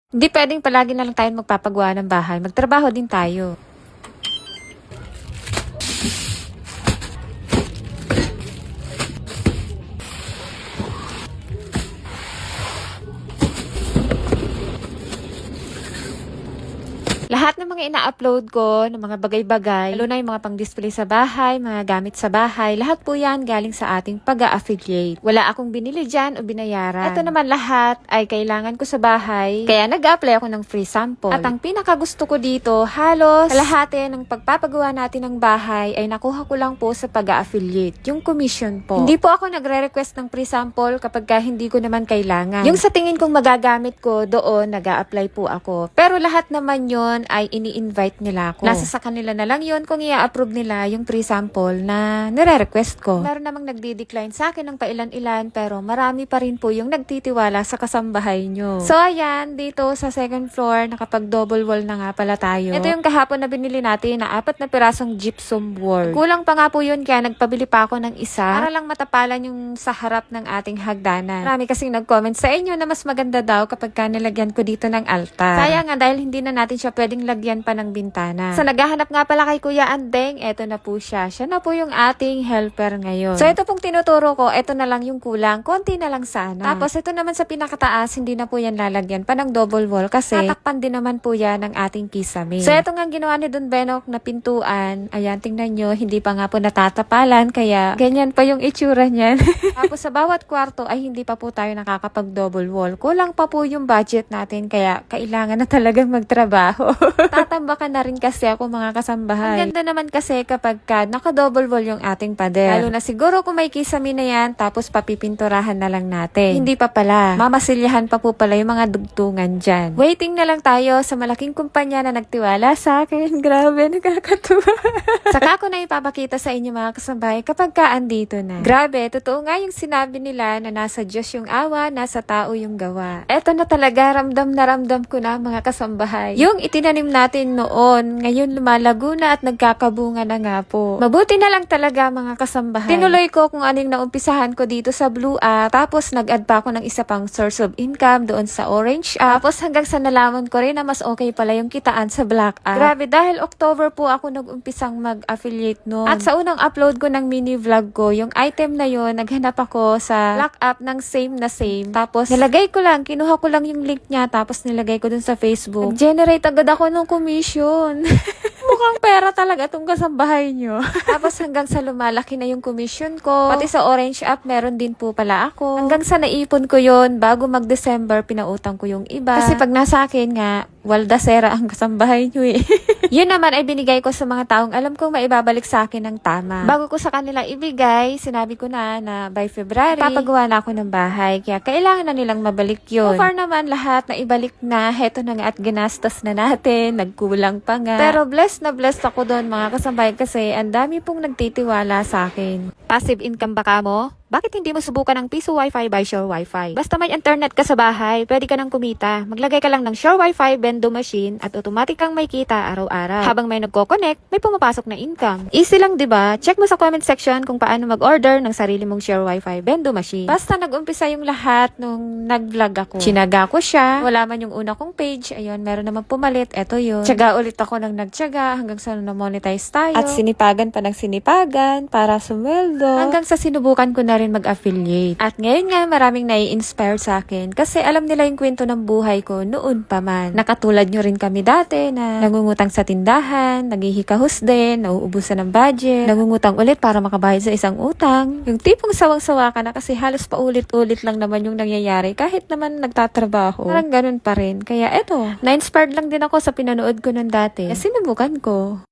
Hindi puwedeng palagi na lang tayong magpapagawa ng bahay, magtrabaho din tayo. Lahat ng mga ina-upload ko, ng mga bagay-bagay, lalo na yung mga pang-display sa bahay, mga gamit sa bahay, lahat po yan galing sa ating pag-affiliate. Wala akong binili dyan o binayaran. Ito naman lahat ay kailangan ko sa bahay, kaya nag-apply ako ng free sample. At ang pinakagusto ko dito, halos kalahati ng pagpapagawa natin ng bahay ay nakuha ko lang po sa pag-affiliate, yung commission po. Hindi po ako nagre-request ng free sample kapag hindi ko naman kailangan. Yung sa tingin kong magagamit ko, doon nag-a-apply po ako. Pero lahat naman yon ay ini-invite nila ako. Nasa sa kanila na lang yun kung i-approve nila yung free sample na nire-request ko. Meron namang nagdi-decline sa akin ng pailan-ilan pero marami pa rin po yung nagtitiwala sa kasambahay nyo. So ayan, dito sa second floor, nakapag-double wall na nga pala tayo. Ito yung kahapon na binili natin na 4 na pirasong gypsum board. Kulang pa nga po yun kaya nagpabili pa ako ng isa para lang matapalan yung sa harap ng ating hagdanan. Marami kasing nag-comment sa inyo na mas maganda daw kapag nilagyan ko dito ng altar. Sayang nga dahil hindi na natin siya pwedeng lagyan pa ng bintana. Sa naghahanap nga pala kay Kuya Andeng, eto na po siya. Siya na po yung ating helper ngayon. So ito pong tinuturo ko, eto na lang yung kulang. Konti na lang sana. Tapos ito naman sa pinakataas, hindi na po yan lalagyan pa ng double wall kasi tatakpan din naman po yan ng ating kisame. So ito nga ginawa ni Don Benok na pintuan. Ayan, tingnan nyo, hindi pa nga po natatapalan kaya ganyan pa yung itsura niyan. Tapos sa bawat kwarto ay hindi pa po tayo nakakapag double wall. Kulang pa po yung budget natin kaya kailangan na talagang magtrabaho. Tatambakan na rin kasi ako mga kasambahay. Ang ganda naman kasi kapag naka-double wall yung ating pader. Lalo na siguro kung may kisame na yan, tapos papipinturahan na lang natin. Hindi pa pala. Mamasilyahan pa po pala yung mga dugtungan dyan. Waiting na lang tayo sa malaking kumpanya na nagtiwala sa akin. Grabe, nakakatuwa. Saka ko na ipapakita sa inyo mga kasambahay kapag andito na. Grabe, totoo nga yung sinabi nila na nasa Diyos yung awa, nasa tao yung gawa. Eto na talaga, ramdam na ramdam ko na mga kasambahay. Yung itinanim natin noon, ngayon lumalago na at nagkakabunga na nga po. Mabuti na lang talaga mga kasambahay. Tinuloy ko kung anong naumpisahan ko dito sa Blue App, tapos nag-add pa ako ng isa pang source of income doon sa Orange App, tapos hanggang sa nalaman ko rin na mas okay pala yung kitaan sa Black App. Grabe, dahil October po ako nag-umpisang mag-affiliate noon. At sa unang upload ko ng mini vlog ko, yung item na yon, naghanap ako sa Black App ng same na same. Tapos nilagay ko lang, kinuha ko lang yung link niya, tapos nilagay ko dun sa Facebook. Nag-generate agad ako ng commission. Mukhang pera talaga itong kasambahay nyo. Tapos hanggang sa lumalaki na yung commission ko, pati sa Orange App, meron din po pala ako. Hanggang sa naipon ko yon bago mag-December, pinautang ko yung iba. Kasi pag nasa akin nga, walda sera ang kasambahay nyo eh. Yun naman ay binigay ko sa mga taong alam kong maibabalik sa akin ng tama. Bago ko sa kanila ibigay, sinabi ko na by February, papagawa na ako ng bahay. Kaya kailangan na nilang mabalik yun. So far naman lahat na ibalik na, heto na nga at ginastos na natin, nagkulang pa nga. Pero blessed na blessed ako doon mga kasambahay kasi ang dami pong nagtitiwala sa akin. Passive income ba ka mo? Bakit hindi mo subukan ang Piso Wi-Fi by Sure Wi-Fi? Basta may internet ka sa bahay, pwede ka nang kumita. Maglagay ka lang ng Sure Wi-Fi Bendo Machine at automatic kang may kita araw-araw. Habang may nagko-connect, may pumapasok na income. Easy lang, 'di ba? Check mo sa comment section kung paano mag-order ng sarili mong Sure Wi-Fi Bendo Machine. Basta nag-umpisa yung lahat nung nag-vlog ako. Chinaga ko siya. Wala man yung una kong page. Ayun, meron namang pumalit. Eto yun. Tiyaga ulit ako ng nagtiyaga hanggang sa na-monetize tayo. At sinipagan pa ng sinipagan para sumweldo. Hanggang sa sinubukan ko na rin mag-affiliate. At ngayon nga maraming nai-inspire sa akin kasi alam nila yung kwento ng buhay ko noon pa man. Nakatulad nyo rin kami dati na nangungutang sa tindahan, naghihikahos din, nauubusan ng budget, nangungutang ulit para makabayad sa isang utang. Yung tipong sawang-sawa ka na kasi halos paulit-ulit lang naman yung nangyayari kahit naman nagtatrabaho. Parang ganun pa rin. Kaya eto, na-inspired lang din ako sa pinanood ko nun dati. Kasi sinubukan ko.